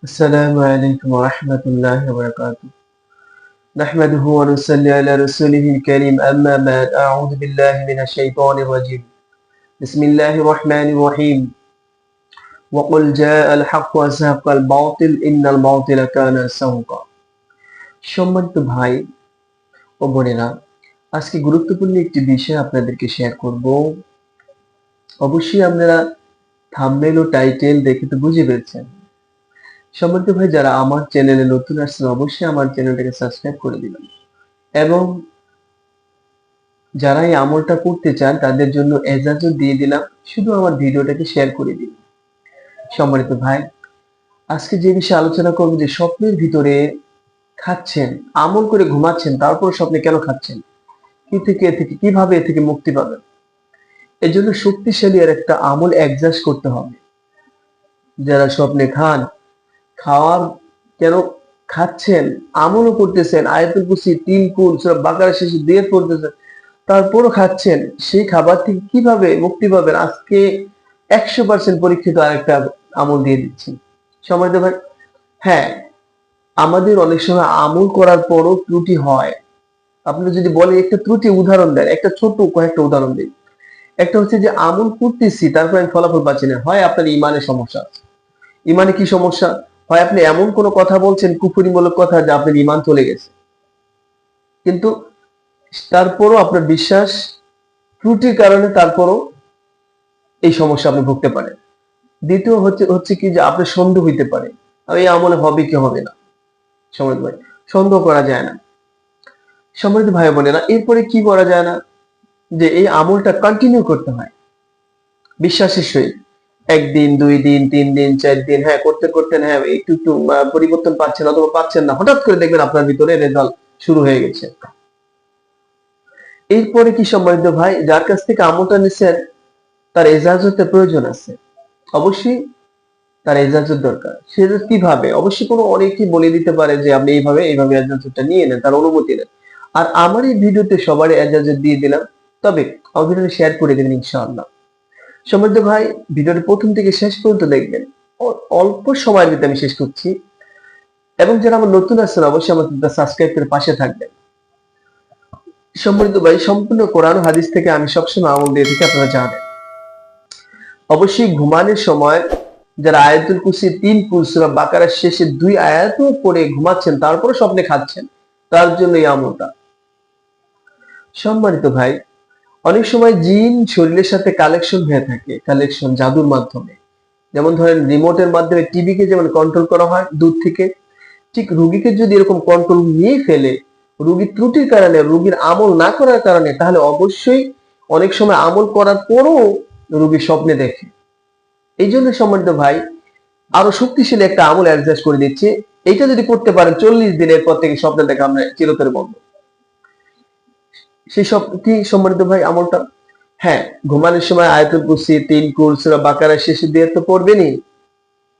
السلام عليكم ورحمة الله وبركاته. نحمده ونصلي على رسوله الكريم. أما بعد، أعوذ بالله من الشيطان الرجيم. بسم الله الرحمن الرحيم. وقل جاء الحق وزهق الباطل إن الباطل كان زهوقا. সম্মানিত ভাই ও বোনেরা, আজকে গুরুত্বপূর্ণ একটি বিষয় আপনাদেরকে শেয়ার করব। অবশ্যই আপনারা থাম্বনেল ও টাইটেল দেখে তো বুঝে পেরেছেন। সম্মানিত ভাই, যারা আমার চ্যানেলে নতুন আসছেন অবশ্যই আমার চ্যানেলটাকে সাবস্ক্রাইব করে দিবেন এবং যারা এই আমলটা করতে চান তাদের জন্য এজাজত দিয়ে দিলাম, শুধু আমার ভিডিওটাকে শেয়ার করে দিন। সম্মানিত ভাই, আজকে যে বিষয়ে আলোচনা করব, যে স্বপ্নের ভিতরে খাচ্ছেন, আমল করে ঘুমাচ্ছেন, তারপর স্বপ্নে কেন খাচ্ছেন, কিভাবে এ থেকে মুক্তি পাবেন। এর জন্য শক্তিশালী আর একটা আমল অ্যাডজাস্ট করতে হবে। যারা স্বপ্নে খান, খাওয়ার কেন খাচ্ছেন, আমলও করতেছেন, আয়াতুল কুরসি 3 কুল সূরা বাকারা শেষে দিয়ে পড়তেছেন, তারপরও খাচ্ছেন, সেই খাবার থেকে কিভাবে মুক্তি পাবেন আজকে 100% পরীক্ষিত আরেকটা আমল দিয়ে দিচ্ছি। সম্মানিত ভাই, হ্যাঁ, আমাদের অনেক সময় আমল করার পরও ত্রুটি হয়। আপনি যদি বলেন একটা ত্রুটি উদাহরণ দেন, একটা ছোট কয়েকটা উদাহরণ দিন। একটা হচ্ছে যে আমল করতেছি, তারপর আমি ফলাফল পাচ্ছি না। হয় আপনার ইমানের সমস্যা আছে। ইমানে কি সমস্যা? হয় আপনি এমন কোনো কথা বলছেন, কুফরিমূলক কথা, যে আপনার ইমান চলে গেছে, কিন্তু তারপরও আপনার বিশ্বাস ত্রুটির কারণে তারপরও এই সমস্যা আপনি ভুগতে পারেন। দ্বিতীয় হচ্ছে কি, যে আপনার সন্দেহ হইতে পারে এই আমলে হবে কি হবে না। সম্মানিত ভাই, সন্দেহ করা যায় না। সম্মানিত ভাই বোনেরা, এরপরে কি করা যায় না, যে এই আমলটা কন্টিনিউ করতে হয় বিশ্বাসের সহিত। 1 দিন, 2 দিন, 3 দিন, 4 দিন, হ্যাঁ করতে করতে হ্যাঁ একটু একটু পরিবর্তন পাচ্ছেন অথবা পাচ্ছেন না, হঠাৎ করে দেখবেন আপনার ভিতরে রেজাল্ট শুরু হয়ে গেছে। এরপরে কি সম্মানিত ভাই, যার কাছ থেকে আমলটা নিছেন তার ইজাজতের প্রয়োজন আছে। অবশ্যই তার ইজাজত দরকার। সে কিভাবে? অবশ্যই অনেকেই বলে দিতে পারে যে আপনি এইভাবে ইজাজতটা নিয়ে নেন, তার অনুমতি নেন। আর আমার এই ভিডিওতে সবারই ইজাজত দিয়ে দিলাম, তবে আমার ভিডিওটা শেয়ার করে দেবেন ইনশাআল্লাহ। সম্মানিত ভাই, ভিডিওটি প্রথম থেকে শেষ পর্যন্ত দেখবেন। অল্প সময়ের ভিতরে আমি শেষ করছি, এবং যারা আমার নতুন আছেন অবশ্যই আমার সাবস্ক্রাইব করে পাশে থাকবেন। সম্মানিত ভাই, সম্পূর্ণ কোরআন ও হাদিস থেকে আমি সবসময় আমল দিয়ে থাকি, আপনারা জানেন। অবশ্যই ঘুমানোর সময় যারা আয়াতুল কুরসি 3 কুল সূরা বাকারার শেষে 2 আয়াতও পড়ে ঘুমাচ্ছেন, তারপরে স্বপ্নে খাচ্ছেন, তার জন্য এই আমলটা। সম্মানিত ভাই, অনেক সময় জিন শরীরের সাথে কালেকশন হয়ে থাকে, কালেকশন জাদুর মাধ্যমে। যেমন ধরেন রিমোটের মাধ্যমে টিভিকে যেমন কন্ট্রোল করা হয় দূর থেকে, ঠিক রোগীকে যদি এরকম কন্ট্রোল নিয়ে ফেলে, রোগীর ত্রুটির কারণে, রোগীর আমল না করার কারণে, তাহলে অবশ্যই অনেক সময় আমল করার পরও রোগী স্বপ্নে দেখে। এই জন্য সম্মানিত ভাই, আরো শক্তিশালী একটা আমল অ্যাডজাস্ট করে দিচ্ছে। এইটা যদি করতে পারেন 40 দিনের পর থেকে স্বপ্নে দেখা আমরা চিরতরে বন্ধ। সেই সব কি সম্মানিত ভাই আমলটা? হ্যাঁ, ঘুমানোর সময় আয়াতুল কুরসি 3 কুল সূরা বাকারার শেষে দিয়ে তো পড়বেনই।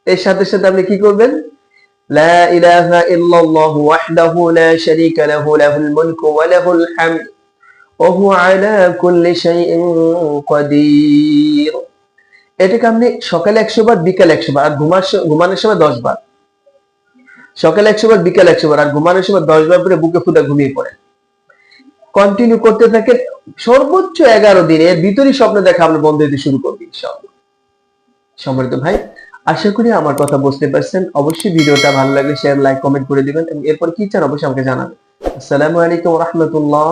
এর সাথে সাথে আপনি কি করবেন? লা ইলাহা ইল্লাল্লাহু ওয়াহদাহু লা শারীকা লাহু লাহুল মুলকু ওয়া লাহুল হামদ ওয়া হুয়া আলা কুল্লি শাইইন কাদির। এটাকে আপনি সকালে 100 বার, বিকালে 100 বার, আর ঘুমানোর সময় 10 বার। সকালে 100 বার, বিকালে 100 বার, আর ঘুমানোর সময় 10 বার করে বুকে ফুদা ঘুমিয়ে পড়েন। কন্টিনিউ করতে থাকেন সর্বোচ্চ 11 দিন। এর ভিতরেই স্বপ্ন দেখা আপনার বন্ধ হতে শুরু করবে ইনশাআল্লাহ। সম্মানিত ভাই, আশা করি আমার কথা বুঝতে পারছেন। অবশ্যই ভিডিওটা ভালো লাগলে শেয়ার, লাইক, কমেন্ট করে দিবেন এবং এরপর কি চান অবশ্যই আমাকে জানাবেন। আসসালামু আলাইকুম ওয়া রাহমাতুল্লাহ।